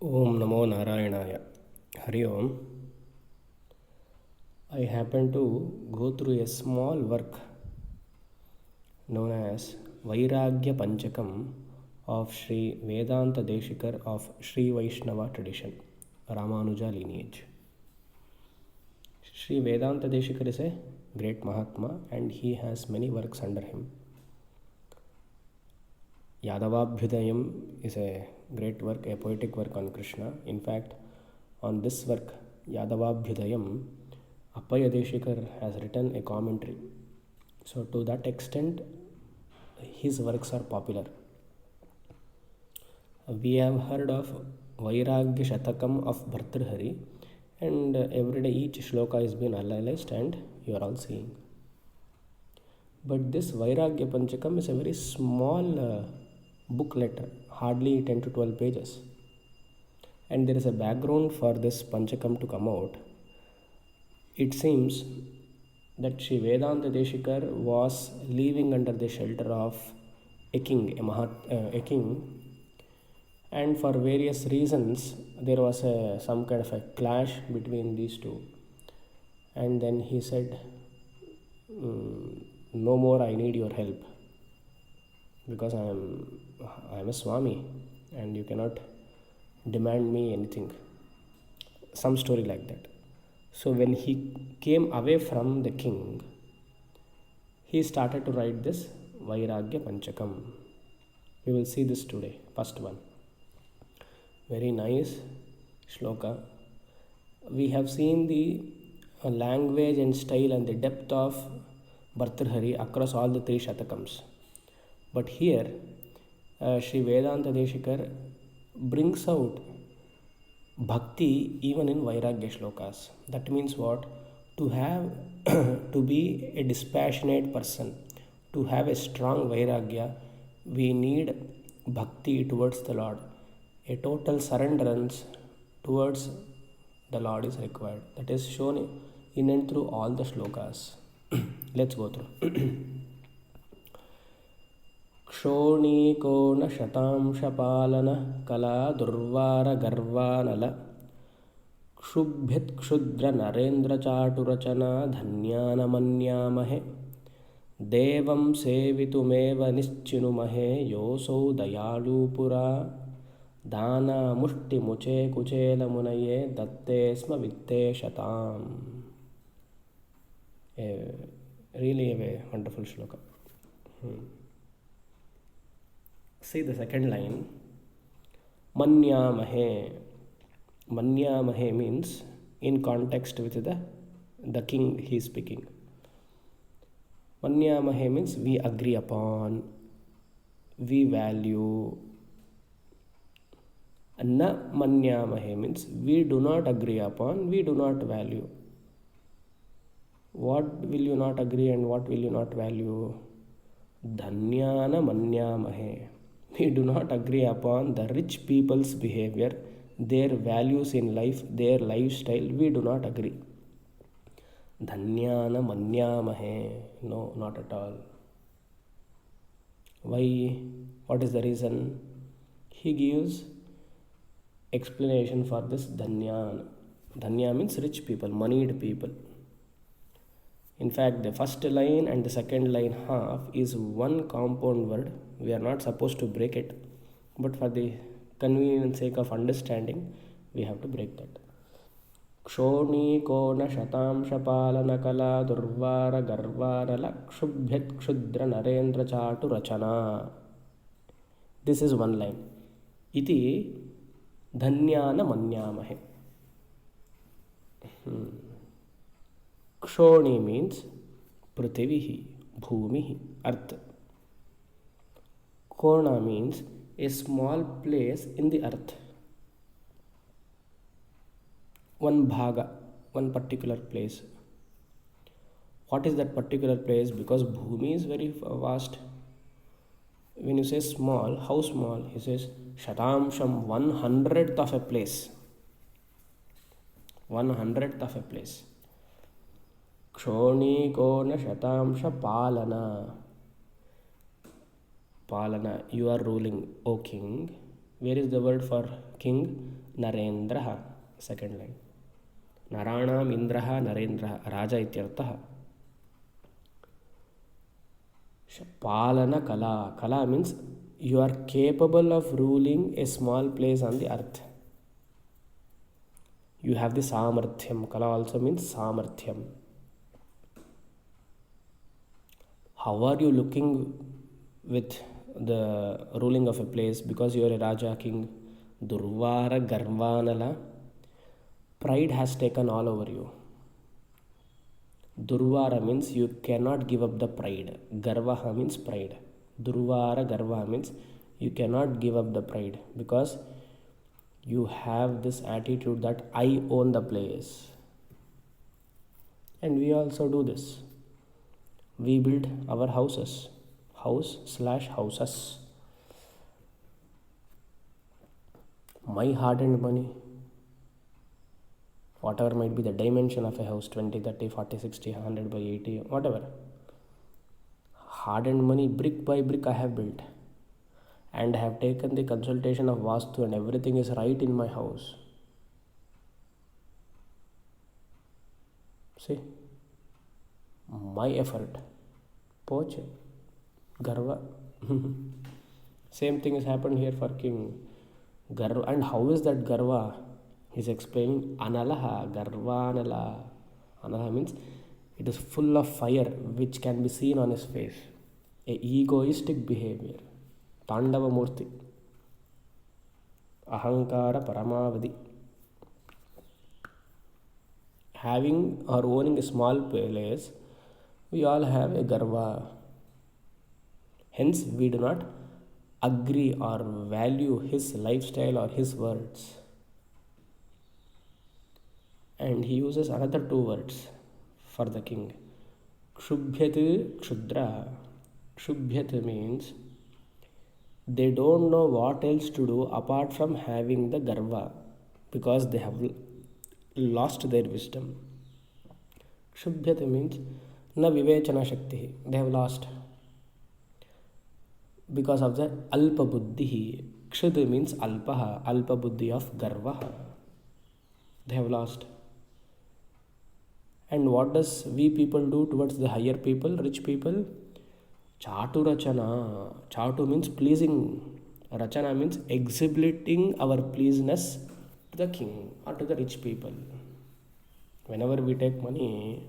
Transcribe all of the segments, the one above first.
Om Namo Narayanaya. Hari Om. I happen to go through a small work known as Vairagya Panchakam of Sri Vedanta Deshikar of Sri Vaishnava tradition, Ramanuja lineage. Sri Vedanta Deshikar is a great Mahatma and he has many works under him. Yadavabhyudayam is a great work, a poetic work on Krishna. In fact, on this work, Yadavabhyudayam, Appaya Deshikar has written a commentary. So to that extent, his works are popular. We have heard of Vairagya Shatakam of Bhartrhari, and every day each shloka is being analyzed and you are all seeing. But this Vairagya Panchakam is a very small booklet, hardly 10 to 12 pages. And there is a background for this Panchakam to come out. It seems that Sri Vedanta Deshikar was living under the shelter of a king, a king, and for various reasons there was some kind of a clash between these two. And then he said, no more, I need your help, because I am a Swami and you cannot demand me anything. Some story like that. So when he came away from the king, he started to write this Vairagya Panchakam. We will see this today, first one. Very nice shloka. We have seen the language and style and the depth of Bhartrhari across all the three Shatakams. But here, Sri Vedanta Deshikar brings out bhakti even in Vairagya shlokas. That means what? To have, to be a dispassionate person, to have a strong Vairagya, we need bhakti towards the Lord. A total surrenderance towards the Lord is required. That is shown in and through all the shlokas. Let's go through. क्षोणीकोण शतांशपालन कला दुर्वार गर्वानल क्षुभ्यत्क्षुद्र नरेन्द्र चाटुरचना धन्यानमन्यामहे देवं सेवितुमेव निश्चिनुमहे योऽसौ दयालुपुरा दाना मुष्टिमुचे कुचेलमुनये दत्ते स्म वित्तेशताम्. Really a wonderful shloka. See the second line. Manyamahe. Manyamahe means in context with the king he is speaking. Manyamahe means we agree upon, we value. Na manyamahe means we do not agree upon, we do not value. What will you not agree and what will you not value? Dhanyana manyamahe. We do not agree upon the rich people's behavior, their values in life, their lifestyle. We do not agree. Dhanyana manyamahe. No, not at all. Why? What is the reason? He gives explanation for this dhanyana. Dhanya means rich people, moneyed people. In fact, the first line and the second line half is one compound word. We are not supposed to break it, but for the convenience sake of understanding, we have to break that. Kshoni kona shatam shapalana kala durvara garvara lakshubhyat kshudra narendra chatu rachana. This is one line. Iti dhanyana manyamahe. Kshoni means Prithvihi, Bhumihi, Earth. Kona means a small place in the earth. One bhaga, one particular place. What is that particular place? Because Bhumi is very vast. When you say small, how small? He says Shatamsham, 1/100th of a place. 1/100th of a place. Kshoni-kona shatamsha palana. Palana, you are ruling, O king. Where is the word for king? नरेन्द्रः. Second line. नराणाम् इन्द्रः नरेन्द्रः, राजा इत्यर्थः. पालनकला. Kala means you are capable of ruling a small place on the earth. You have the samarthyam. Kala also means samarthyam. How are you looking with the ruling of a place? Because you are a Raja, king. Durvara Garvanala. Pride has taken all over you. Durvara means you cannot give up the pride. Garvaha means pride. Durvara Garva means you cannot give up the pride because you have this attitude that I own the place. And we also do this. We build our houses. House/houses. My hard-earned money. Whatever might be the dimension of a house, 20, 30, 40, 60, 100 by 80, whatever. Hard-earned money, brick by brick I have built. And have taken the consultation of Vastu and everything is right in my house. See? My effort. Poche. Garva. Same thing has happened here for king. Garva. And how is that Garva? He's explaining Analaha, Garvanala. Analaha means it is full of fire which can be seen on his face. A egoistic behavior. Tandava Murti. Ahankara Paramavadi. Having or owning a small place, we all have a Garva. Hence, we do not agree or value his lifestyle or his words. And he uses another two words for the king. Kshubhyat Kshudra. Kshubhyat means they don't know what else to do apart from having the Garva because they have lost their wisdom. Kshubhyat means na vivechana shakti. They have lost because of the alpa buddhi. Kshud means alpaha, alpa buddhi of Garvaha. They have lost. And what does we people do towards the higher people, rich people? Chatu Rachana. Chatu means pleasing. Rachana means exhibiting our pleasiness to the king or to the rich people. Whenever we take money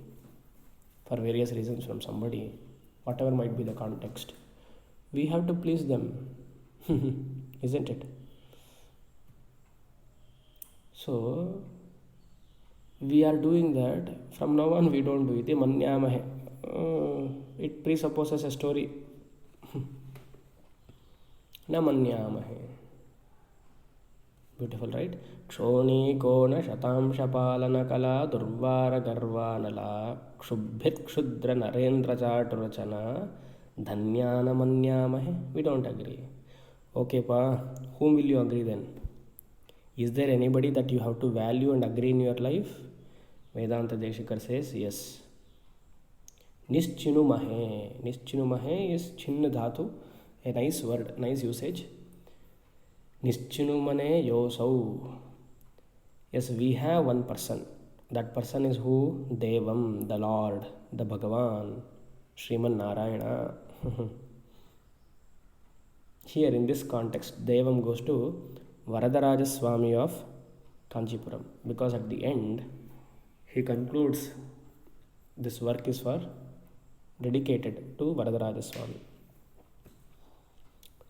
for various reasons from somebody, whatever might be the context, we have to please them. Isn't it? So, we are doing that. From now on, we don't do it. Manyamahe. It presupposes a story. Na manyamahe. Beautiful, right? Kshoni kona shatamsha palana kala durvara garvanala kshubhit kshudra narendra chaturachana dhanyana manyamahe. We don't agree. Okay, pa. Whom will you agree then? Is there anybody that you have to value and agree in your life? Vedanta Deshikar says yes. Nischinumahe. Nischinumahe is chinna dhatu, a nice word, nice usage. Nischinumane yosau. Yes, we have one person. That person is who? Devam, the Lord, the Bhagavan, Sriman Narayana. Here in this context, Devam goes to Varadaraja Swami of Kanchipuram, because at the end he concludes this work is for dedicated to Varadaraja Swami.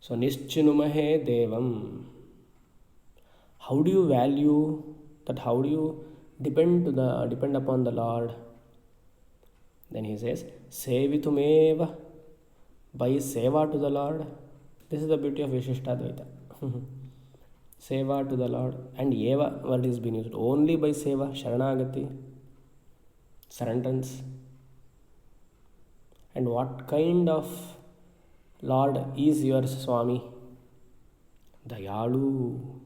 So Nischinumahe Devam. How do you value that? How do you depend upon the Lord? Then he says, Sevitumeva, by seva to the Lord. This is the beauty of Vishishtadvaita. Seva to the Lord. And Eva word is being used only by seva, Sharanagati, surrenderance. And what kind of Lord is your Swami? Dayalu.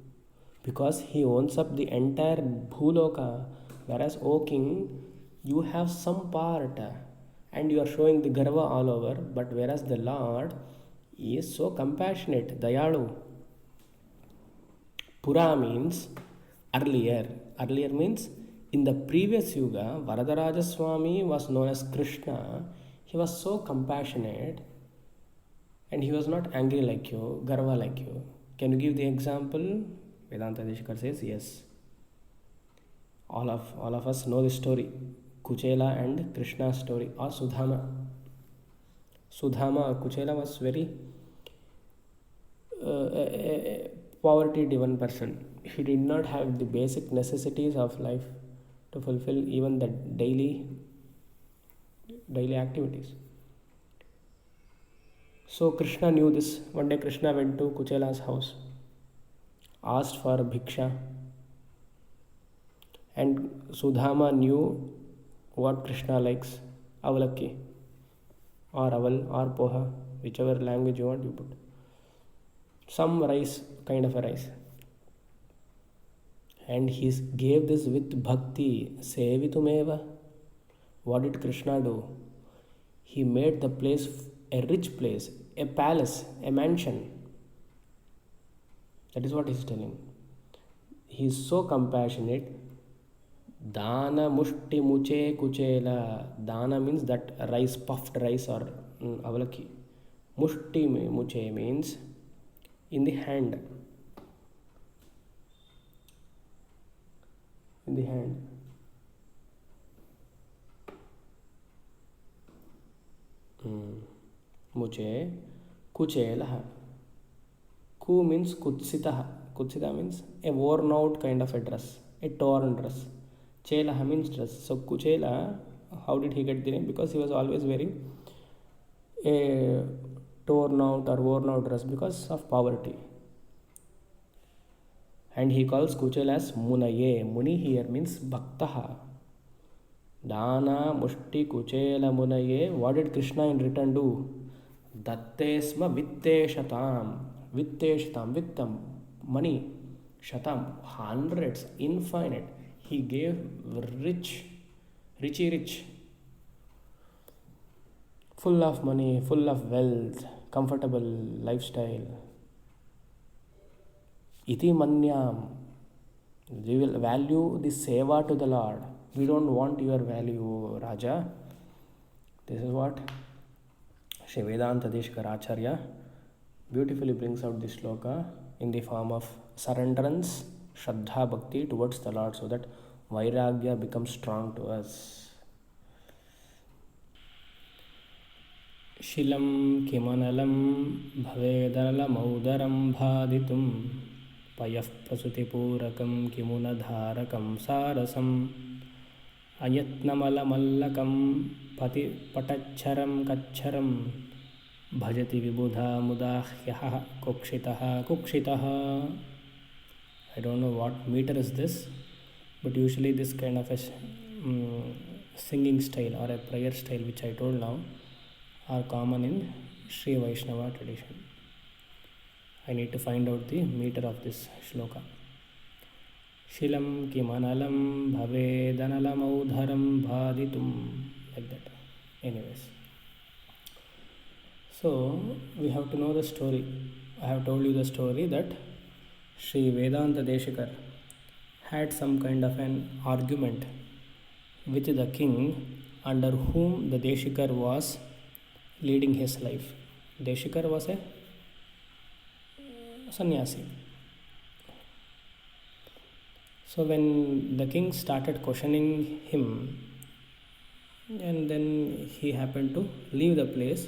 Because he owns up the entire Bhuloka. Whereas, O king, you have some part and you are showing the Garva all over. But whereas the Lord is so compassionate, Dayalu. Pura means earlier. Earlier means in the previous yuga, Varadaraja Swami was known as Krishna. He was so compassionate and he was not angry like you, garva like you. Can you give the example? Vedanta Deshikar says yes. All of us know the story, Kuchela and Krishna's story, or Sudhama. Kuchela was very poverty driven person. He did not have the basic necessities of life to fulfill even the daily activities. So Krishna knew this. One day Krishna went to Kuchela's house, asked for bhiksha, and Sudhama knew what Krishna likes, avalakki or aval or poha, whichever language you want you put. Some rice, kind of a rice. And he gave this with bhakti, sevitumeva. What did Krishna do? He made the place a rich place, a palace, a mansion. That is what he is telling. He is so compassionate. Dana mushti muche kuchela. Dana means that rice, puffed rice or avalaki. Mushti muche means in the hand. In the hand. Muche kuchela. Ku means kutsita. Kutsita means a worn out kind of a dress, a torn dress. Chela means dress. So Kuchela, how did he get the name? Because he was always wearing a torn out or worn out dress because of poverty. And he calls Kuchela as Munaye. Muni here means Bhaktaha. Dana Mushti Kuchela Munaye. What did Krishna in return do? Dattesma Vitteshatam. Vitteshatam, Vittam, money. Shatam, hundreds, infinite. He gave rich, full of money, full of wealth, comfortable lifestyle. Iti manyam. We will value the seva to the Lord. We don't want your value, Raja. This is what Shri Vedanta Deshikar Acharya beautifully brings out this shloka in the form of surrenderance, Shraddha Bhakti towards the Lord, so that Vairagya becomes strong to us. Shilam kimanalam bhavedalamudaram bhaditum payah prasutipurakam kimunadharakam sarasam ayatnamalamallakam pataccharam kaccharam bhajati vibudha mudahyaha kukshitaha. I don't know what meter is this, but usually this kind of a singing style or a prayer style which I told now are common in Sri Vaishnava tradition. I need to find out the meter of this shloka. Shilam kimanalam bhavedanalam bhaditum, like that. Anyways, so we have to know the story. I have told you the story that Sri Vedanta Deshikar had some kind of an argument with the king under whom the Deshikar was leading his life. Deshikar was a sannyasi. So when the king started questioning him, and then he happened to leave the place,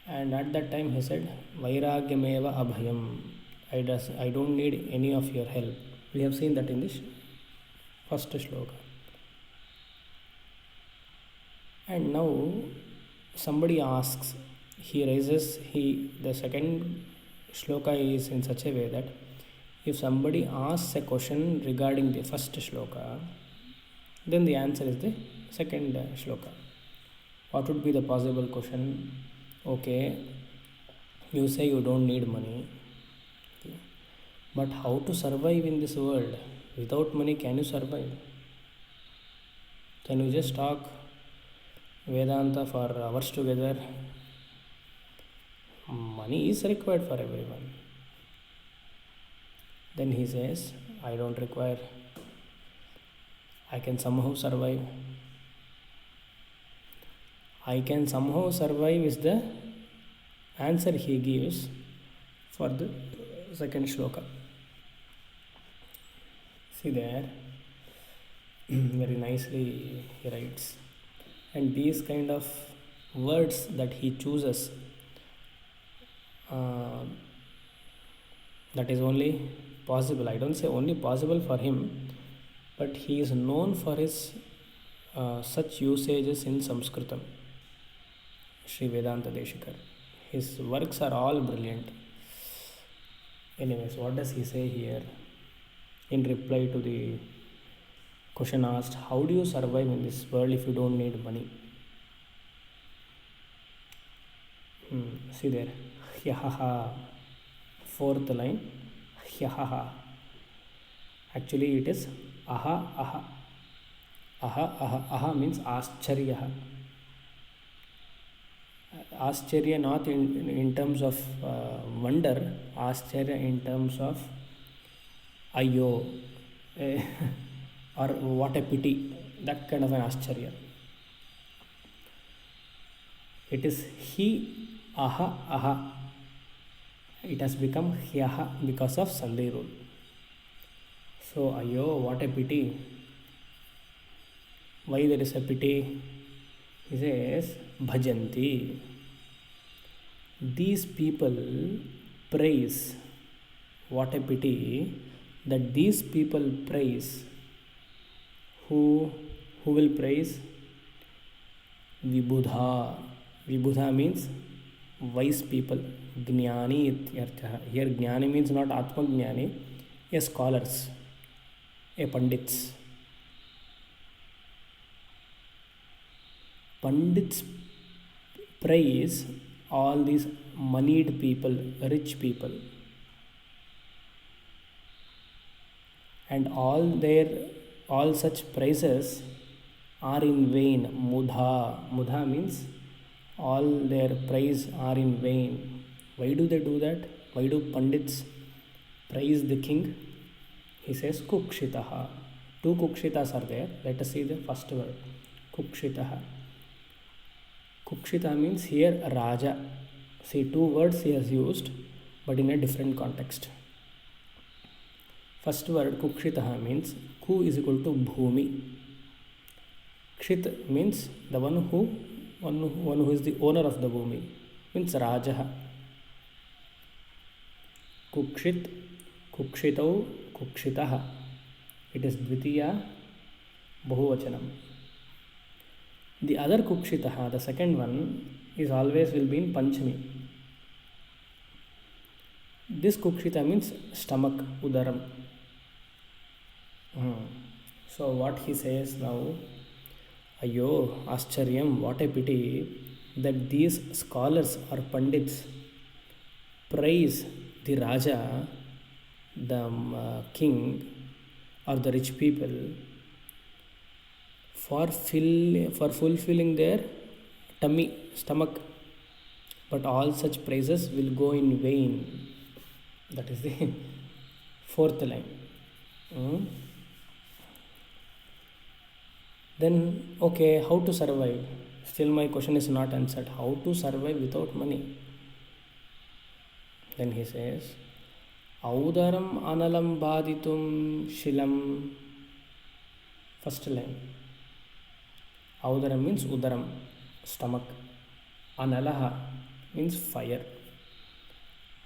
and at that time he said, Vairagyameva abhayam. I don't need any of your help. We have seen that in this first shloka. And now somebody asks, the second shloka is in such a way that if somebody asks a question regarding the first shloka, then the answer is the second shloka. What would be the possible question? Okay, you say you don't need money, but how to survive in this world? Without money, can you survive? Can you just talk Vedanta for hours together? Money is required for everyone. Then he says, I don't require, I can somehow survive. I can somehow survive is the answer he gives for the second shloka. See there, very nicely he writes. And these kind of words that he chooses, that is only possible, I don't say only possible for him, but he is known for his such usages in Sanskritam. Sri Vedanta Deshikar. His works are all brilliant. Anyways, what does he say here? In reply to the question asked, how do you survive in this world if you don't need money? See there, hyahaha, fourth line, hyahaha. Actually it is aha, aha. Aha, aha, aha means ascharya. Ascharya not in terms of wonder, ascharya in terms of ayyo, or what a pity, that kind of an ascharya. It is he, aha, aha. It has become hyaha because of Sandhi rule. So, ayyo, what a pity. Why there is a pity? He says, bhajanti. These people praise. What a pity that these people praise. Who will praise? Vibudha. Vibudha means wise people. Jnani ityartha. Here Jnani means not Atma Jnani, a scholars, a pandits. Pandits praise all these moneyed people, rich people, and all such praises are in vain. Mudha means all their praise are in vain. Why do they do that? Why do pandits praise the king? He says kukshitaha. Two kukshitas are there. Let us see the first word, kukshitaha. Kukshita means here Raja. See, two words he has used, but in a different context. First word kukshitaha means ku is equal to bhumi. Kshit means the one who is the owner of the bhumi, means Raja. Kukshit, kukshitau, kukshitaha. It is dvitiya bahuvachanam. The other kukshitaha, the second one, is always will be in panchami. This kukshita means stomach, udaram. So what he says now, ayyo, ascharyam, what a pity that these scholars or pandits praise the Raja, the king or the rich people for fulfilling their stomach, but all such praises will go in vain. That is the fourth line. Then, okay, how to survive? Still my question is not answered. How to survive without money? Then he says, audaram analam baditum shilam. First line. Audaram means udaram, stomach. Analaha means fire.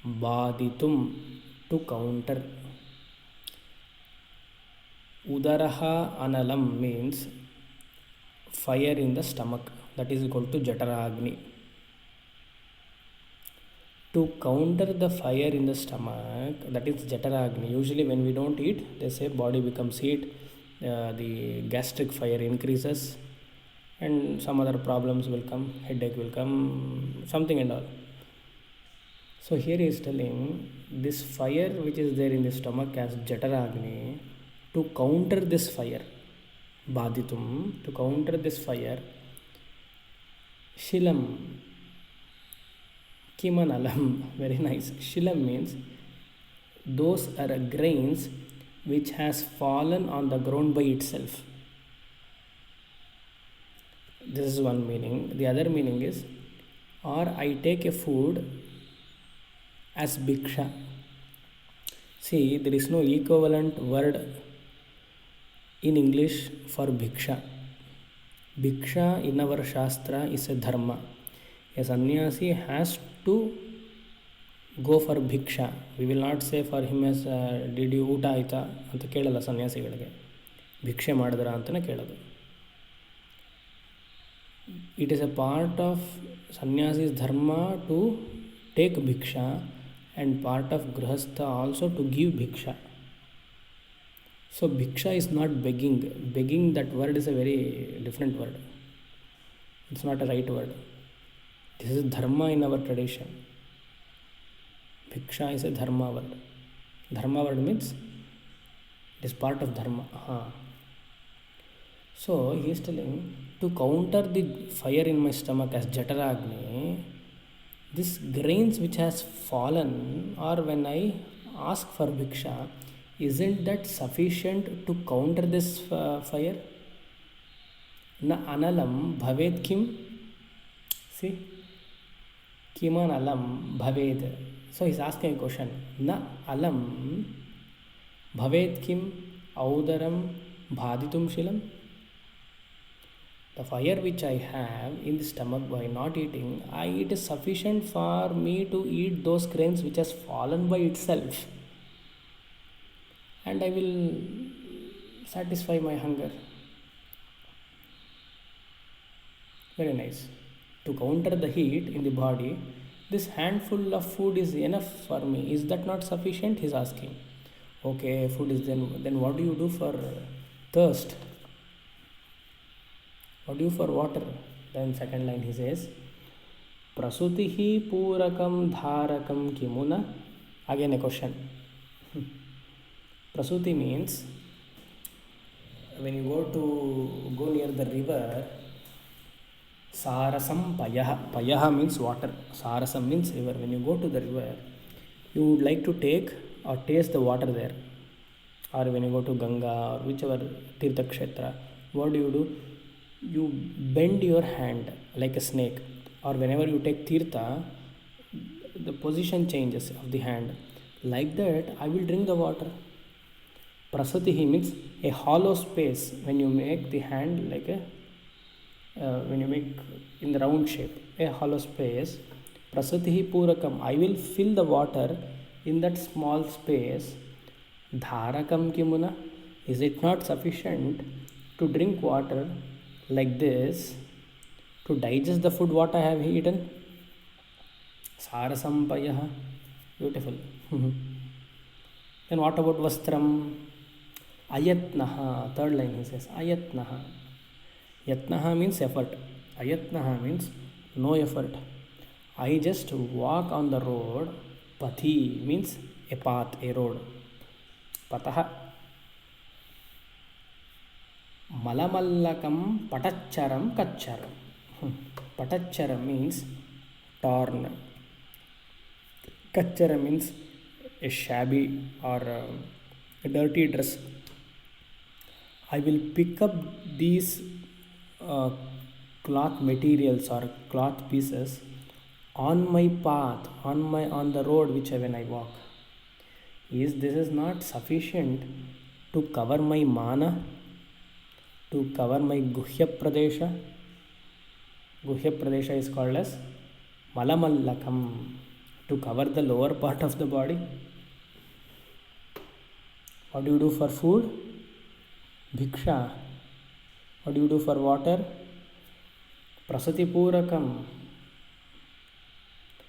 Baditum, to counter. Udaraha analam means fire in the stomach. That is equal to Jataragni. To counter the fire in the stomach, that is Jataragni. Usually when we don't eat, they say body becomes heat, the gastric fire increases, and some other problems will come, headache will come, something and all. So here he is telling this fire which is there in the stomach as Jataragni, to counter this fire, Baditum, to counter this fire, Shilam, Kimanalam, very nice. Shilam means those are grains which has fallen on the ground by itself. This is one meaning. The other meaning is, or I take a food as bhiksha. See, there is no equivalent word in English for bhiksha. Bhiksha in our shastra is a dharma. A sannyasi has to go for bhiksha. We will not say for him as did you ಊಟ ಆಯ್ತಾ ಅಂತ ಕೇಳಲ್ಲ ಸನ್ಯಾಸಿಗಳಿಗೆ. ಭಿಕ್ಷೆ ಮಾಡಿದ್ರ ಅಂತಲೇ ಕೇಳೋದು. It is a part of sannyasi's dharma to take bhiksha, and part of grihastha also to give bhiksha. So bhiksha is not begging. Begging, that word is a very different word. It's not a right word. This is dharma in our tradition. Bhiksha is a dharma word. Dharma word means it is part of dharma. So he is telling, to counter the fire in my stomach as Jataragni, this grains which has fallen, or when I ask for bhiksha, isn't that sufficient to counter this fire? Na analam bhaved kim? See, kiman alam bhaved. So he's asking a question. Na alam bhaved kim audaram bhaditum shilam? The fire which I have in the stomach by not eating, it is sufficient for me to eat those grains which has fallen by itself, and I will satisfy my hunger. Very nice. To counter the heat in the body, this handful of food is enough for me. Is that not sufficient? He's asking. Okay, food is then what do you do for thirst? What do you for water? Then second line he says, Prasutihi Purakam Dharakam Kimuna. Again a question. Prasuti means when you go near the river, Sarasam Payaha. Payaha means water. Sarasam means river. When you go to the river, you would like to take or taste the water there. Or when you go to Ganga or whichever Tirtha Kshetra, what do? You bend your hand like a snake, or whenever you take tirtha, the position changes of the hand. Like that, I will drink the water. Prasatihi means a hollow space. When you make the hand like when you make in the round shape, a hollow space. Prasatihi Purakam, I will fill the water in that small space. Dharakam Kimuna, is it not sufficient to drink water like this, to digest the food what I have eaten? Sarasampayaha. Beautiful. Then what about vastram? Ayatnaha. Third line he says, Ayatnaha. Yatnaha means effort. Ayatnaha means no effort. I just walk on the road. Pathi means a path, a road. Pataha. Malamallakam Patacharam Kacharam. Patacharam means torn. Kacharam means a shabby or a dirty dress. I will pick up these cloth materials or cloth pieces on my path, on the road which when I walk. This is not sufficient to cover my mana, to cover my Guhya Pradesha? Guhya Pradesha is called as Malamallakam, to cover the lower part of the body. What do you do for food? Bhiksha. What do you do for water? Prasati Purakam.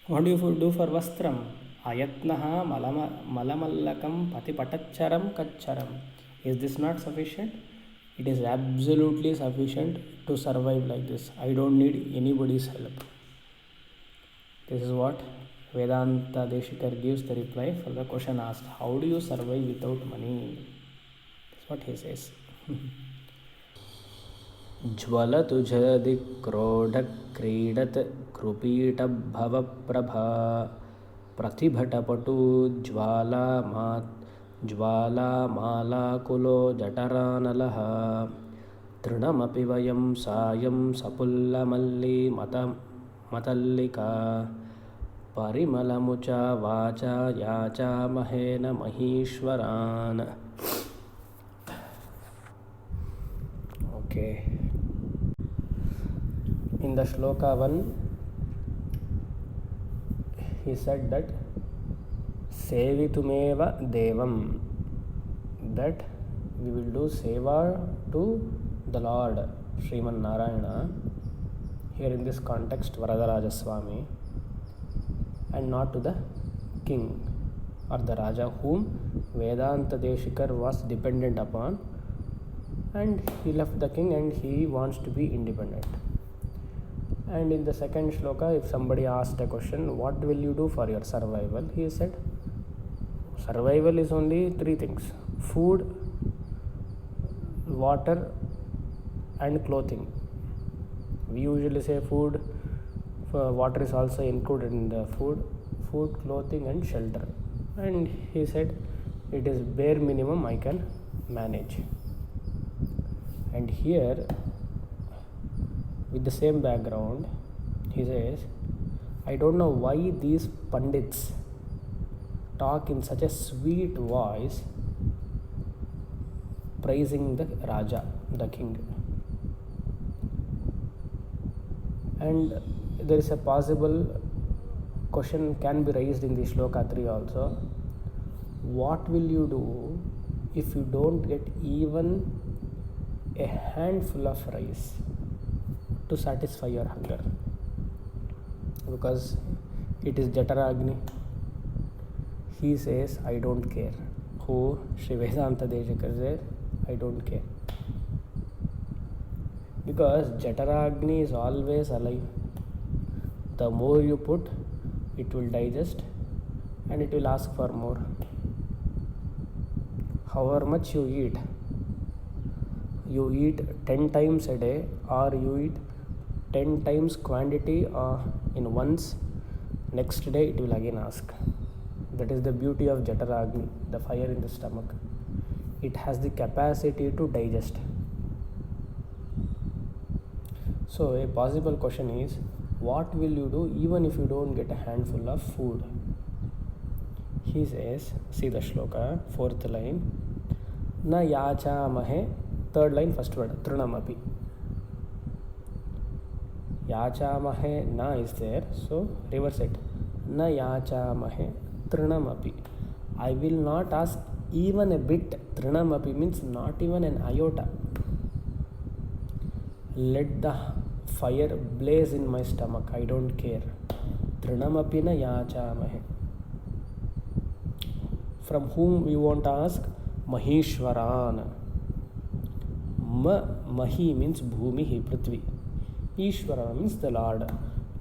What do you do for vastram? Ayatnaha Malamallakam Patipatacharam Kacharam. Is this not sufficient? It is absolutely sufficient to survive like this. I don't need anybody's help. This is what Vedanta Deshikar gives the reply for the question asked, how do you survive without money? That's what he says. Jvalatu jadi krodha kridat krupita bhava prabha प्रतिभटपटु ज्वालामालाकुलो जठरानलः तृणमपि वयं सायं सपुल्लमल्लिमतल्लिका परिमलमुचा वाचा याचामहेन महीश्वरान्. Okay. In the shloka 1, he said that sevitumeva devam, that we will do seva to the Lord Sriman Narayana, here in this context Varadaraja Swami, and not to the king or the Raja whom Vedanta Deshikar was dependent upon, and he left the king and he wants to be independent. And in the second shloka, if somebody asked a question, what will you do for your survival, he said survival is only three things: food, water and clothing. We usually say food, water is also included in the food, clothing and shelter. And he said it is bare minimum I can manage. And here, with the same background, he says, I don't know why these Pandits talk in such a sweet voice praising the Raja, the king. And there is a possible question can be raised in the shloka 3 also. What will you do if you don't get even a handful of rice to satisfy your hunger? Because it is Jataragni. He says, I don't care. Who? Sri Vedanta Deshikar says, I don't care. Because Jataragni is always alive. The more you put, it will digest and it will ask for more. However much you eat 10 times a day, or you eat 10 times quantity in once, next day it will again ask. That is the beauty of Jataragni, the fire in the stomach. It has the capacity to digest. So a possible question is, what will you do even if you don't get a handful of food? He says, see the shloka, 4th line, na yachamahe, 3rd line, first word, trunamapi. Yachamahe, na is there, so reverse it. Na yachamahe, trunamapi. I will not ask even a bit. Trunamapi means not even an iota. Let the fire blaze in my stomach, I don't care. Trunamapi na yachamahe. From whom you want to ask? Mahishwaran. Mahi means bhumihi, prithvi. Ishvara means the Lord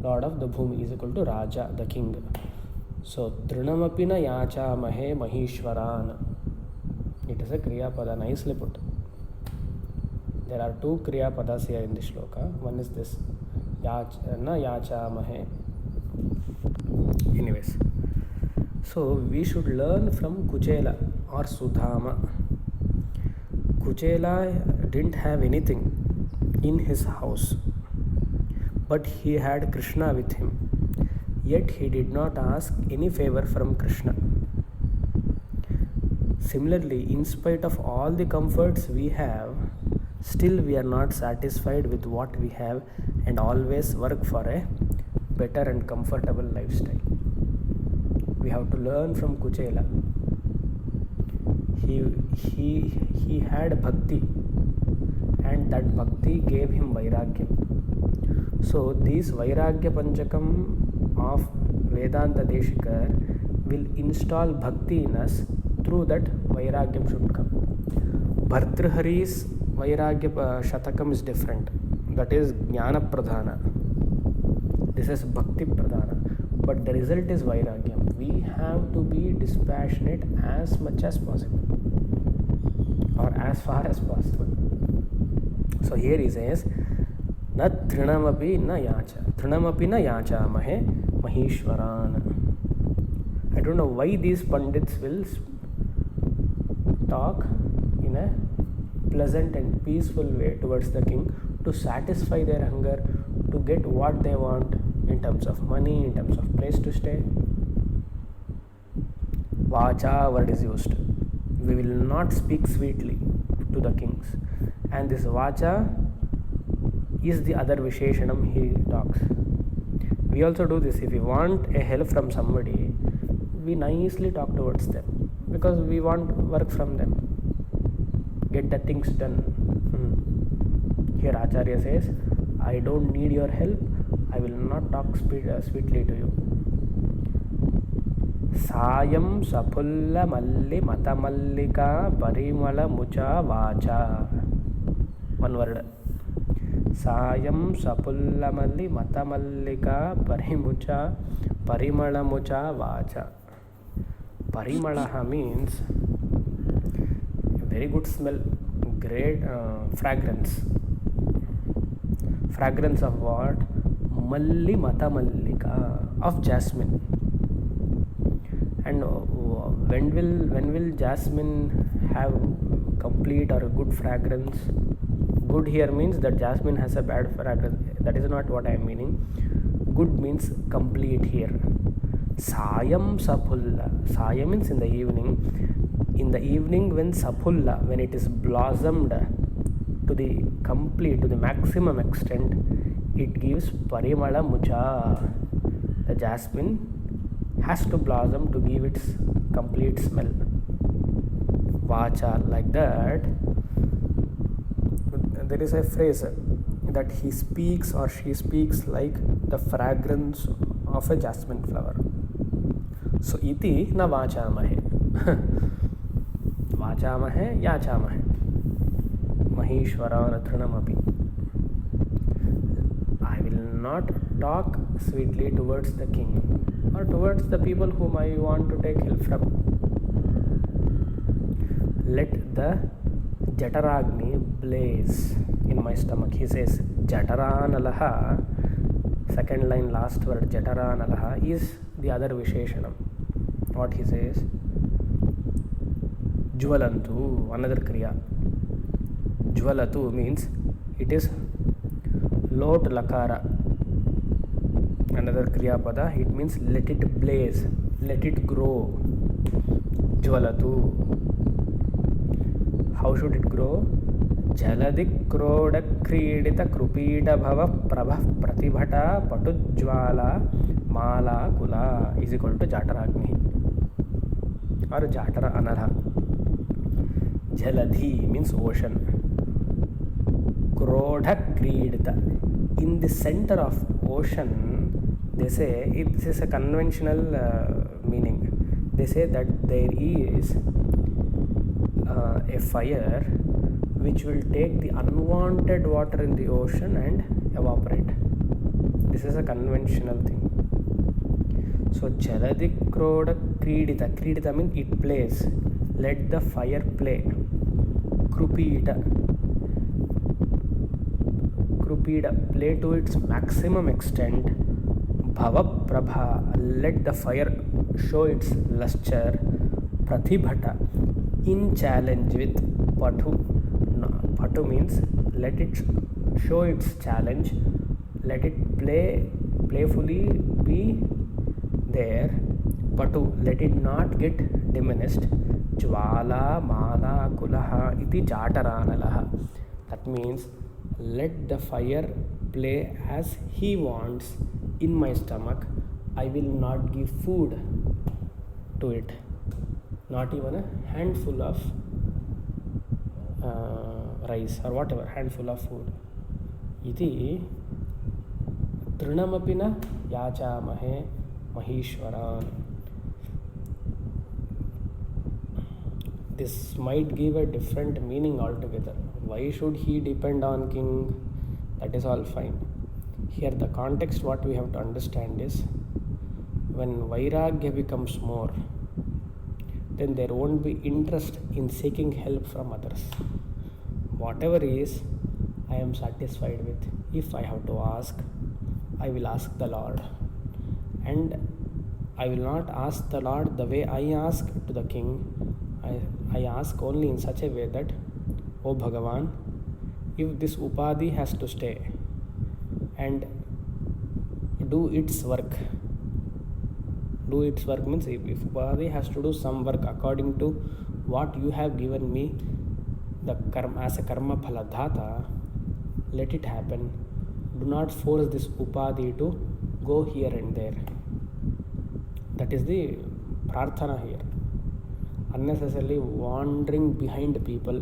of the bhumi, is equal to Raja, the king. So Trunamapi na yachamahe Mahishwaran. It is a Kriya Pada, nicely put. There are 2 Kriya Padas here in this shloka. One is this, na yachamahe. Anyways, so we should learn from Kuchela or Sudama. Kuchela didn't have anything in his house, but he had Krishna with him. Yet he did not ask any favor from Krishna. Similarly, in spite of all the comforts we have, still we are not satisfied with what we have and always work for a better and comfortable lifestyle. We have to learn from Kuchela. He had bhakti, and that bhakti gave him vairagya. So this vairagya panchakam of Vedanta Deshikar will install bhakti in us. Through that, vairagyam should come. Bhartrhari's vairagya shatakam is different. That is jnana pradhana. This is bhakti pradhana. But the result is vairagyam. We have to be dispassionate as much as possible, or as far as possible. So here he says, na trinamapi na yacha. Trinamapi na yacha mahe Mahishwaran. I don't know why these Pandits will talk in a pleasant and peaceful way towards the king to satisfy their hunger, to get what they want in terms of money, in terms of place to stay. Vacha word is used. We will not speak sweetly to the kings. And this Vacha is the other Visheshanam he talks. We also do this. If we want a help from somebody, we nicely talk towards them because we want work from them. Get the things done. Here Acharya says, I don't need your help. I will not talk sweetly to you. Sayam sapulla malli matamallika parimala mucha vacha. One word. Sayam sapulla malli matamallika parimala mucha vacha. Parimalaha means very good smell, great fragrance. Fragrance of what? Malli matamallika, of jasmine. And when will jasmine have complete or good fragrance? Good here means that jasmine has a bad fragrance. That is not what I am meaning. Good means complete here. Sayam sapulla. Sayam means in the evening. In the evening when sapulla, when it is blossomed to the complete, to the maximum extent, it gives parimala mucha. The jasmine has to blossom to give its complete smell. Vacha, like that. There is a phrase that he speaks or she speaks like the fragrance of a jasmine flower. So iti na vachamahe. Vachamahe yachamahe. Maheshwaran Trinamapi. I will not talk sweetly towards the king or towards the people whom I want to take help from. Let the Jataragni blaze in my stomach. He says Jataranalaha, second line, last word, Jataranalaha is the other Visheshanam. What he says? Jvalantu, another Kriya. Jvalatu means it is lot lakara. Another Kriya Pada, it means let it blaze, let it grow. Jvalatu. How should it grow? Jaladik kroda kridita krupita bhava prabha pratibhata patujvala mala kula is equal to Jataragni or Jatara Anarha. Jaladhi means ocean. Krodha kridita. In the center of ocean, they say, this is a conventional meaning. They say that there is a fire which will take the unwanted water in the ocean and evaporate. This is a conventional thing. So Jaladik Kroda Kridita. Kridita means it plays. Let the fire play. Krupita. Krupita, play to its maximum extent. Bhava Prabha, let the fire show its luster. Pratibhata, in challenge with. Patu. No, Patu means let it show its challenge. Let it playfully be there. Patu, let it not get diminished. Jvala Mala Kulaha iti Jataranalaha. That means let the fire play as he wants in my stomach. I will not give food to it. Not even a handful of rice or whatever, handful of food. Iti Trinamapina Yachamahe Maheshwaran. This might give a different meaning altogether. Why should he depend on king? That is all fine. Here the context what we have to understand is when Vairagya becomes more, then there won't be interest in seeking help from others. Whatever is, I am satisfied with. If I have to ask, I will ask the Lord. And I will not ask the Lord the way I ask to the king. I ask only in such a way that, O Bhagavan, if this Upadhi has to stay and do its work means if Upadhi has to do some work according to what you have given me the karma, as a karma phaladhata, let it happen. Do not force this Upadhi to go here and there. That is the prarthana here. Unnecessarily wandering behind people,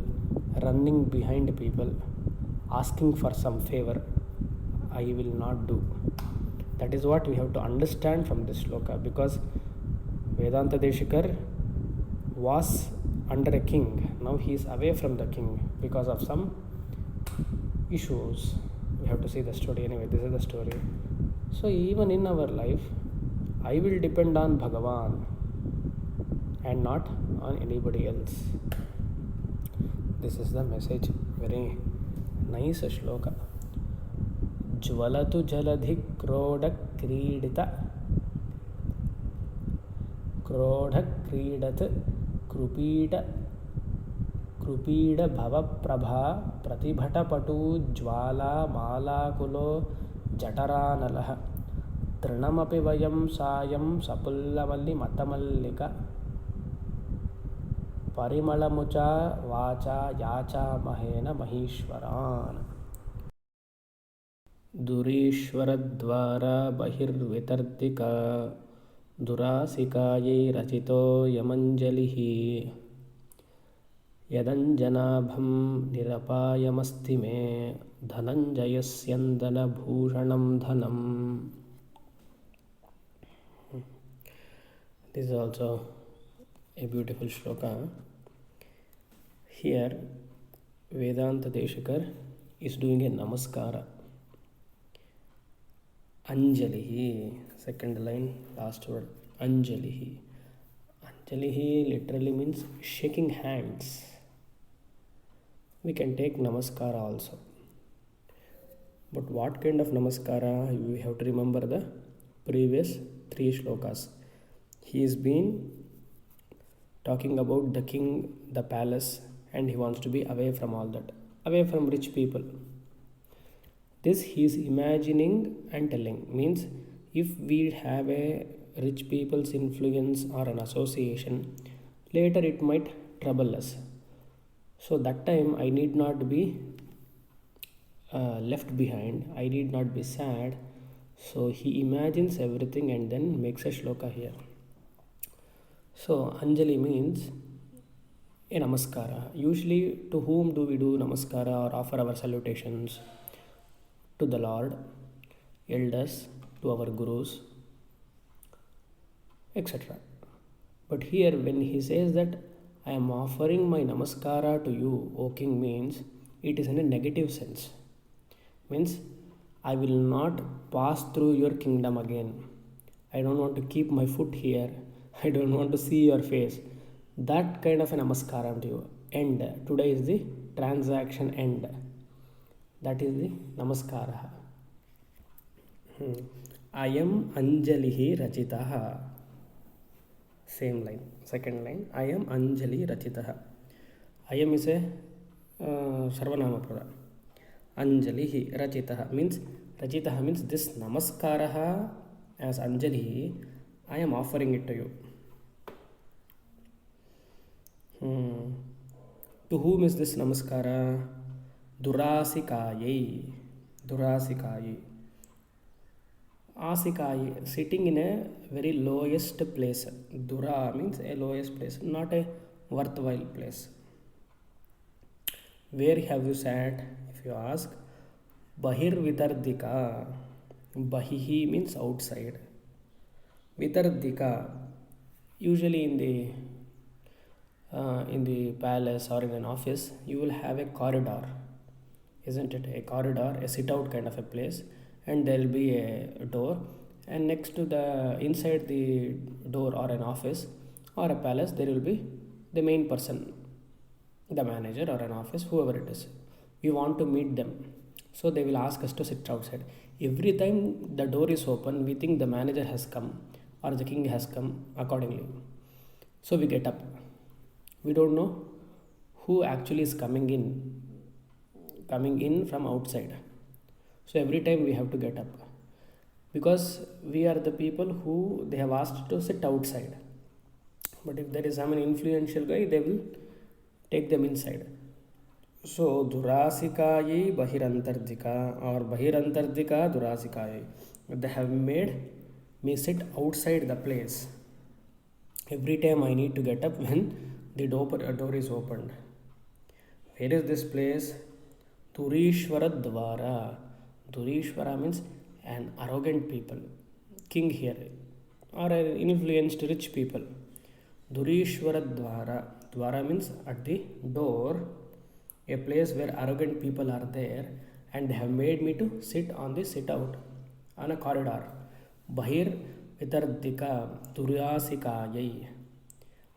running behind people, asking for some favor, I will not do. That is what we have to understand from this shloka, because Vedanta Deshikar was under a king. Now he is away from the king because of some issues. We have to see the story anyway. This is the story. So even in our life, I will depend on Bhagavan and not on anybody else. This is the message. Very nice shloka. ज्वलतु जलधि क्रीडित क्रीडत कृपीड भवप्रभा प्रतिभटपटु ज्वाला मालाकुलो जठरानलः तृणमपि वयं सायं सपुल्लवल्लि मतमल्लिक परिमलमुचा वाचा याचामहेन महीश्वरान् दुरीश्वरद्वारा बहिर्वितर्दिका दुरासिकायै रचितो यमञ्जलिः यदञ्जनाभं निरपायमस्ति मे धनञ्जयस्यन्दनभूषणं धनम्. This is also a beautiful shloka. Here Vedanta Deshikar is doing a namaskara. Anjalihi, second line, last word, Anjalihi. Anjalihi literally means shaking hands. We can take namaskara also. But what kind of namaskara? We have to remember the previous 3 shlokas. He has been talking about the king, the palace, and he wants to be away from all that, away from rich people. This he is imagining and telling, means if we have a rich people's influence or an association, later it might trouble us. So that time I need not be left behind, I need not be sad. So he imagines everything and then makes a shloka here. So Anjali means a namaskara. Usually to whom do we do namaskara or offer our salutations? To the Lord, elders, to our gurus, etc. But here when he says that I am offering my namaskara to you, O king, means it is in a negative sense. Means I will not pass through your kingdom again. I don't want to keep my foot here. I don't want to see your face. That kind of a namaskara to you. End. Today is the transaction end. That is the namaskara. I am Anjalihi Rachitaha. Same line. Second line. I am Anjali Rachitaha. I am is a Sarvanama Pada. Anjalihi Rachitaha means this namaskara as Anjali. I am offering it to you. To whom is this namaskara? Durasikaye. Asikaye, sitting in a very lowest place. Dura means a lowest place, not a worthwhile place. Where have you sat? If you ask, Bahir Vitardika. Bahihi means outside. Vitardika, usually in the palace or in an office, you will have a corridor, isn't it? A corridor, a sit-out kind of a place, and there will be a door, and next to the inside the door or an office or a palace, there will be the main person, the manager or an office, whoever it is. We want to meet them, so they will ask us to sit outside. Every time the door is open, we think the manager has come. or the king has come accordingly. So we get up. We don't know who actually is coming in from outside. So every time we have to get up, because we are the people who they have asked to sit outside. But if there is some influential guy, they will take them inside. So Durasikayi Bahirantardika or Bahirantardika Durasikayi, they have made me sit outside the place. Every time I need to get up when the door is opened. Where is this place? Durishwara Dwara. Durishwara means an arrogant people. King here. Or an influenced rich people. Durishwara Dwara. Dwara means at the door. A place where arrogant people are there, and they have made me to sit on the sit out on a corridor. Bahir Vitardika Duryasikayai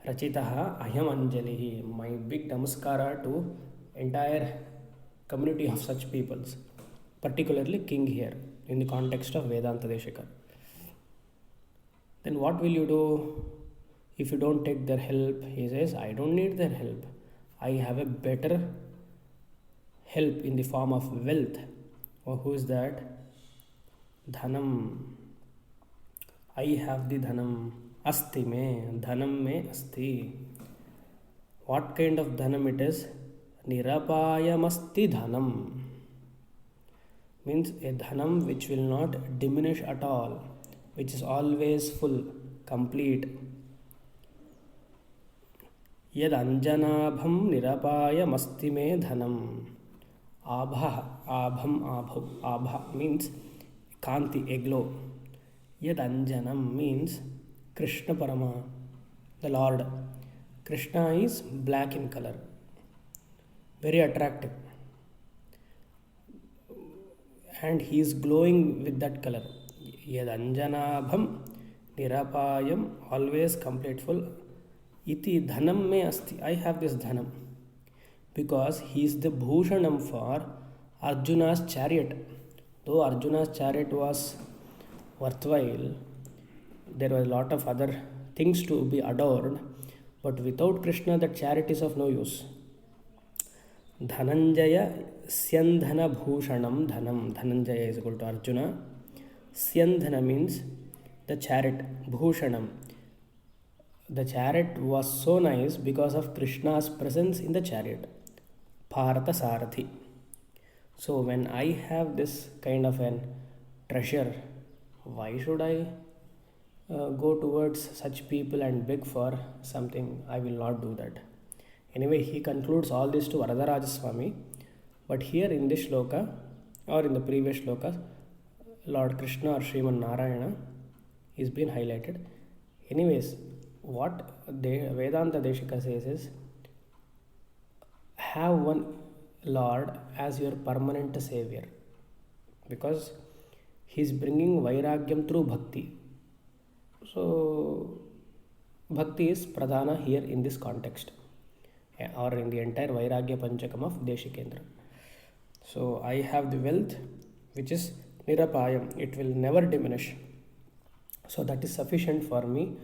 Rachitaha Ayam Anjalihi. My big namaskara to entire community of such peoples, particularly king here in the context of Vedanta Deshikar. Then what will you do if you don't take their help? He says, I don't need their help. I have a better help in the form of wealth. Or who is that? Dhanam. I have the dhanam. Asti me. Dhanam me asti. What kind of dhanam it is? Nirapayamasti dhanam. Means a dhanam which will not diminish at all, which is always full, complete. Yad anjanabham nirapayamasti me dhanam. Abha, abham, abhu. Abha means kanti, a glow. Yad anjanam means Krishna Parama, the Lord. Krishna is black in color, very attractive, and he is glowing with that color. Yad anjanabham nirapayam, always complete, full. Iti dhanam me asti. I have this dhanam. Because he is the bhushanam for Arjuna's chariot. Though Arjuna's chariot was worthwhile, there were a lot of other things to be adored, but without Krishna that chariot is of no use. Dhananjaya Syandhana Bhushanam Dhanam. Dhananjaya is equal to Arjuna. Syandhana means the chariot, Bhushanam. The chariot was so nice because of Krishna's presence in the chariot. Bharata Sarathi. So when I have this kind of an treasure, why should I go towards such people and beg for something? I will not do that. Anyway, he concludes all this to Varadaraja Swami. But here in this shloka or in the previous shloka, Lord Krishna or Sriman Narayana is being highlighted. Anyways, what Vedanta Deshika says is, have one Lord as your permanent savior, because he is bringing Vairagyam through Bhakti. So Bhakti is Pradhana here in this context, or in the entire Vairagya Panchakam of Deshikendra. So I have the wealth which is Nirapayam, it will never diminish. So that is sufficient for me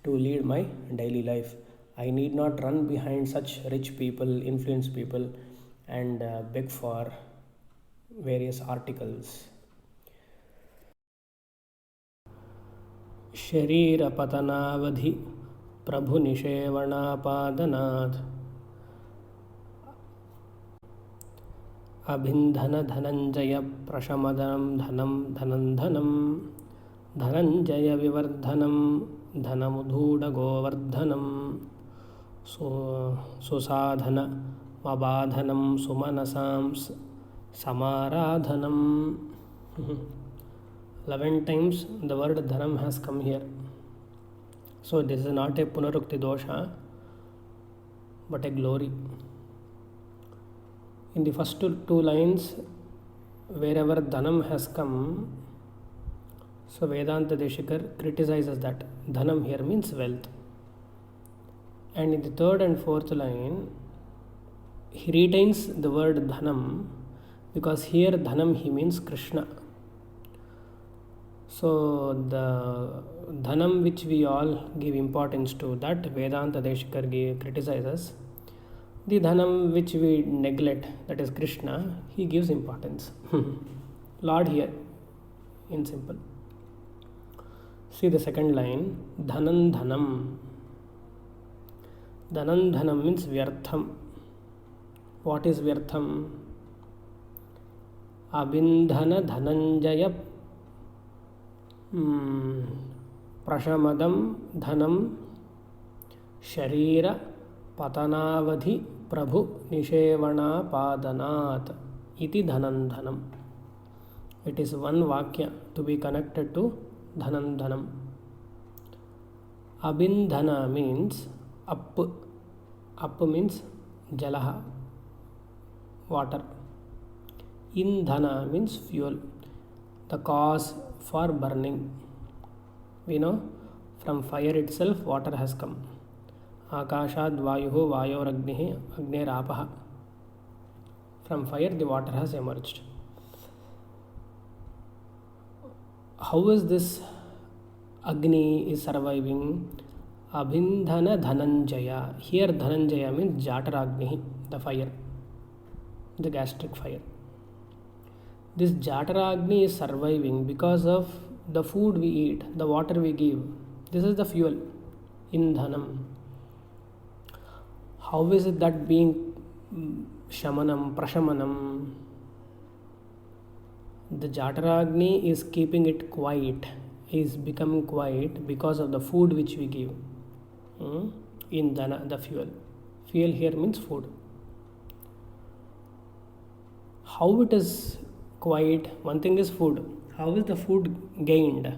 to lead my daily life. I need not run behind such rich people, influenced people, and beg for various articles. Sharira patanavadhi prabhu nishevana padanad abhindhana dhananjaya prashamadam dhanam dhanandhanam dhananjaya vivardhanam dhanamudhuda govardhanam susadhana mabadhanam sumanasam samaradhanam. 11 times the word dhanam has come here. So this is not a punarukti dosha, but a glory. In the first two lines, wherever dhanam has come, so Vedanta Deshikar criticizes that dhanam here means wealth. And in the third and fourth line, he retains the word dhanam, because here dhanam he means Krishna. So the dhanam which we all give importance to, that Vedanta Deshikar criticizes. The dhanam which we neglect, that is Krishna, he gives importance. Lord here, in simple. See the second line, dhanan dhanam. Dhanan dhanam means vyartham. What is vyartham? Abindhana dhananjaya prashamadam dhanam sharira patanavadhi prabhu nishevana padanat iti dhanan dhanam. It is one vakya to be connected to dhanan dhanam. Abindhana means up. Up means jalaha, water. Indhana means fuel, the cause for burning. We know from fire itself water has come. Akashad vayuho vayoragnihi agnerapah. From fire the water has emerged. How is this Agni is surviving? Abhindhana Dhananjaya. Here Dhananjaya means Jataragni, the fire, the gastric fire. This Jataragni is surviving because of the food we eat, the water we give. This is the fuel, Indhanam. How is it that being Shamanam, Prashamanam? The Jataragni is keeping it quiet, is becoming quiet because of the food which we give. Indhana, the fuel. Fuel here means food. How it is quiet? One thing is food. How is the food gained?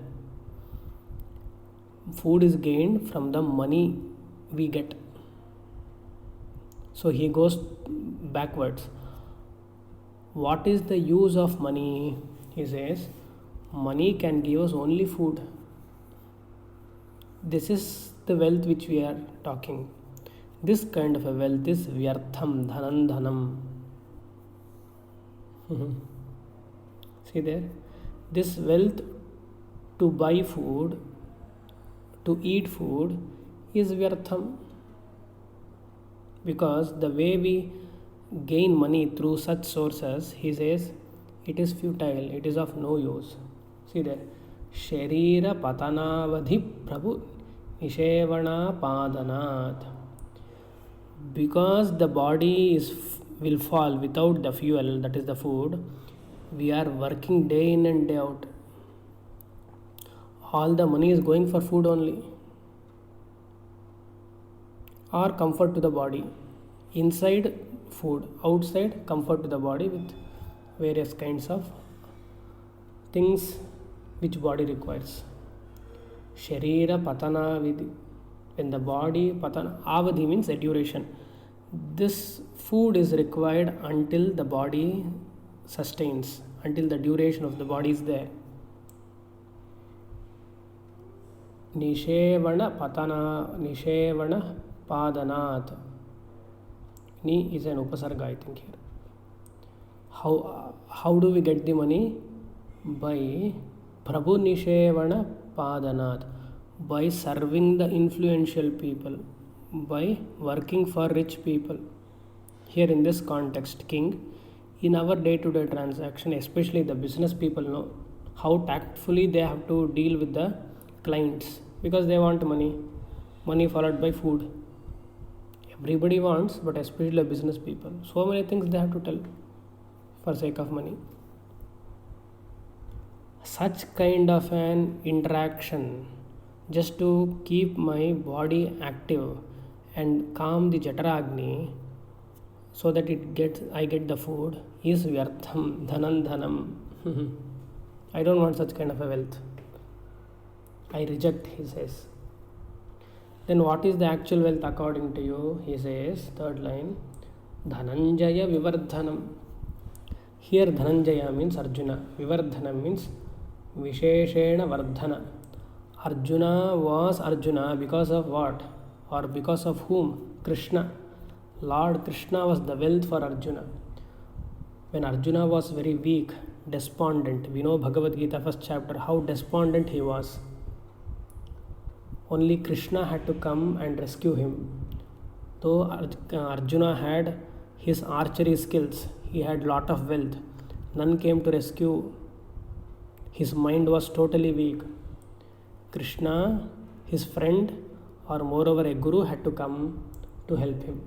Food is gained from the money we get. So he goes backwards. What is the use of money? He says, money can give us only food. This is the wealth which we are talking. This kind of a wealth is vyartham, dhanan dhanam. See there? This wealth to buy food, to eat food, is vyartham. Because the way we gain money through such sources, he says, it is futile, it is of no use. See there, Sharira Patanavadhi Prabhu Nishevana Padanat. Because the body will fall without the fuel, that is the food, we are working day in and day out. All the money is going for food only, or comfort to the body. Inside food, outside comfort to the body with various kinds of things which body requires. Sharira patana vidhi. When the body patana, avadhi means a duration. This food is required until the body sustains, until the duration of the body is there. Nishevana patana, nishevana padanat. Ni is an upasarga, I think here. How do we get the money? By Prabhu Nishevana Padanat, by serving the influential people, by working for rich people. Here in this context, king, in our day-to-day transaction, especially the business people know how tactfully they have to deal with the clients, because they want money followed by food. Everybody wants, but especially business people. So many things they have to tell for sake of money. Such kind of an interaction, just to keep my body active and calm the Jataragni, so that I get the food, is vyartham, dhanan dhanam. I don't want such kind of a wealth. I reject, he says. Then what is the actual wealth according to you? He says, third line, Dhananjaya Vivardhanam. Here Dhananjaya means Arjuna. Vivardhanam means Visheshena Vardhana. Arjuna was Arjuna because of what? Or because of whom? Krishna. Lord Krishna was the wealth for Arjuna. When Arjuna was very weak, despondent. We know Bhagavad Gita first chapter how despondent he was. Only Krishna had to come and rescue him. Though Arjuna had his archery skills, he had lot of wealth, none came to rescue. His mind was totally weak. Krishna, his friend, or moreover a guru, had to come to help him.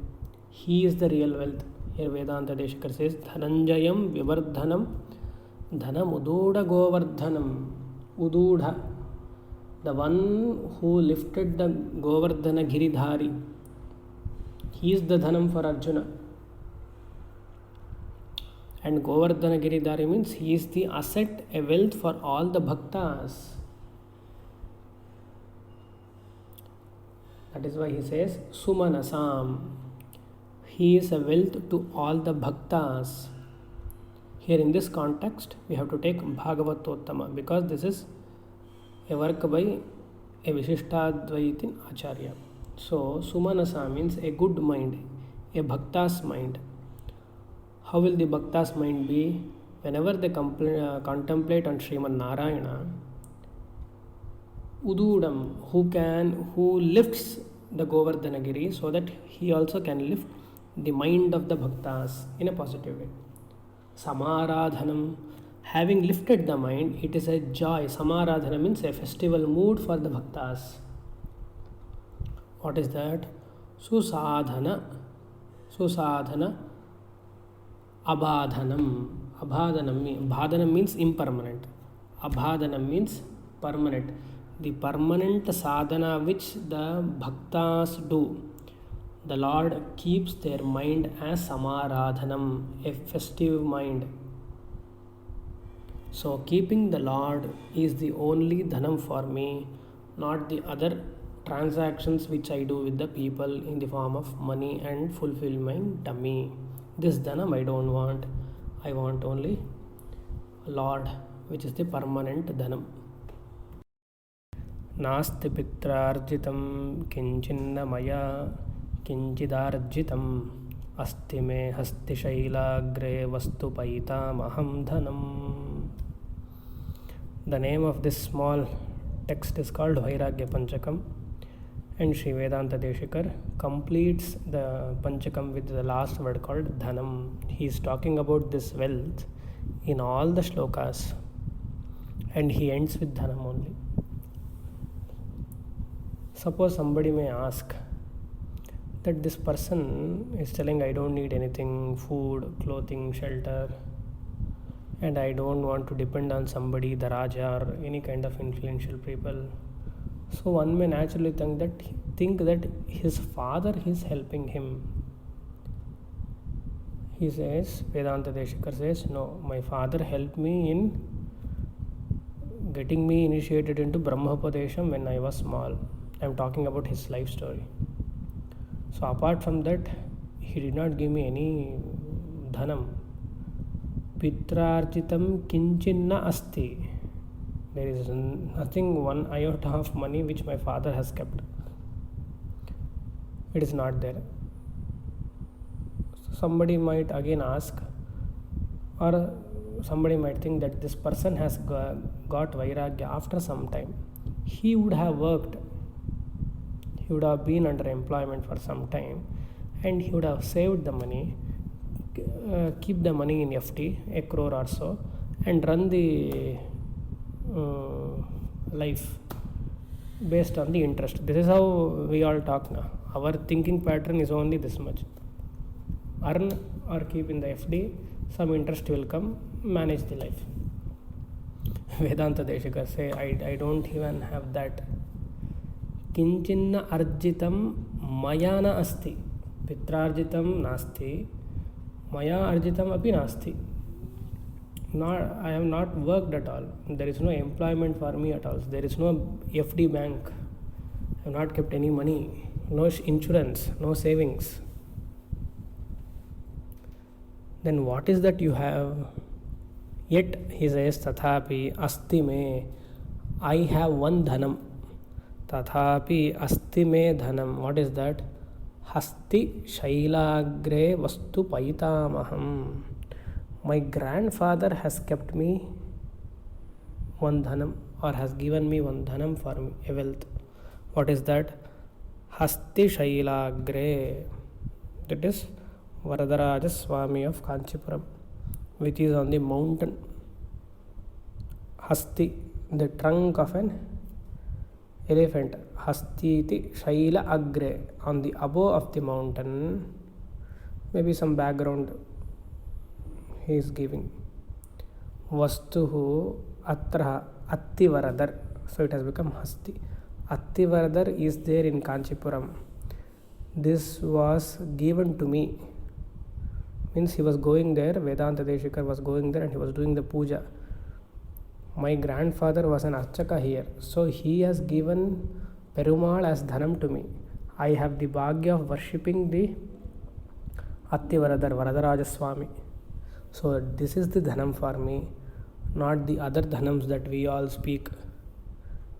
He is the real wealth. Here Vedanta Deshikar says, Dhananjayam Vivardhanam Dhanam Ududha Govardhanam. Ududha, the one who lifted the Govardhana Giridhari. He is the Dhanam for Arjuna. And Govardhana Giridhari means he is the asset, a wealth for all the bhaktas. That is why he says Sumanasam. He is a wealth to all the bhaktas. Here in this context, we have to take Bhagavatottama because this is a work by a Vishishtadvaitin Acharya. So Sumanasa means a good mind, a bhakta's mind. How will the bhakta's mind be? Whenever they contemplate on Sriman Narayana, Ududam, who lifts the Govardhanagiri so that he also can lift the mind of the bhaktas in a positive way. Samaradhanam, having lifted the mind, it is a joy. Samaradhana means a festival mood for the bhaktas. What is that? Susadhana, abhadhanam. Abhadhanam means impermanent. Abhadhanam means permanent. The permanent sadhana which the bhaktas do, the Lord keeps their mind as samaradhanam, a festive mind. So keeping the Lord is the only dhanam for me, not the other transactions which I do with the people in the form of money and fulfill my tummy. This dhanam I don't want. I want only Lord, which is the permanent dhanam. नास्ति पित्रार्जितं किंचिन्न मया किंचिदार्जितम् अस्ति मे हस्तिशैलाग्रे वस्तुपैतामहं धनम्. The name of this small text is called Vairagya Panchakam, and Sri Vedanta Deshikar completes the Panchakam with the last word called Dhanam. He is talking about this wealth in all the shlokas, and he ends with Dhanam only. Suppose somebody may ask that this person is telling, I don't need anything, food, clothing, shelter, and I don't want to depend on somebody, the Raja or any kind of influential people. So one may naturally think that his father is helping him. He says, Vedanta Deshikar says, no, my father helped me in getting me initiated into Brahmapadesham when I was small. I am talking about his life story. So apart from that, he did not give me any dhanam. Pitrarjitam kinchinna asti. There is nothing, one iota of money which my father has kept. It is not there. So somebody might again ask, or somebody might think that this person has got Vairagya after some time. He would have worked. He would have been under employment for some time, and he would have saved the money, keep the money in FD, 1 crore or so, and run the life based on the interest. This is how we all talk now. Our thinking pattern is only this much. Earn or keep in the FD, some interest will come, manage the life. Vedanta Deshika say, I don't even have that. Kinchinna arjitam mayana asti. Pitrarjitam nasti. Maya arjitam api nasti. I have not worked at all. There is no employment for me at all. There is no FD bank. I have not kept any money. No insurance. No savings. Then what is that you have? Yet he says, Tathapi asti me. I have one dhanam. Tathapi asti me dhanam. What is that? Hasti shailagre vastu paitamaham. My grandfather has kept me one dhanam, or has given me one dhanam for me, a wealth. What is that? Hasti Shailagre. That is Varadaraja Swami of Kanchipuram, which is on the mountain. Hasti, the trunk of an elephant. Hastiti Shaila Agre, on the above of the mountain. Maybe some background he is giving. Vastuhu Atra Attivaradar. So it has become Hasti. Attivaradar is there in Kanchipuram. This was given to me. Means he was going there, Vedanta Deshikar was going there and he was doing the puja. My grandfather was an archaka here. So he has given Perumal as dhanam to me. I have the bhagya of worshipping the Attivaradar, Varadaraja Swami. So this is the dhanam for me, not the other dhanams that we all speak.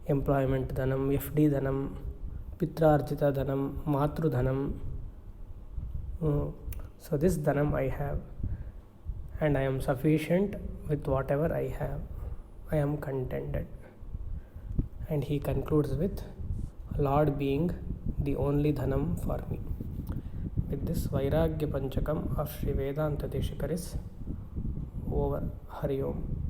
Employment dhanam, FD dhanam, Pitrarjita dhanam, Matru dhanam. So this dhanam I have, and I am sufficient with whatever I have. I am contented. And he concludes with Lord being the only dhanam for me. With this, Vairagya Panchakam of Sri Vedanta Deshikar is over. Hari Om.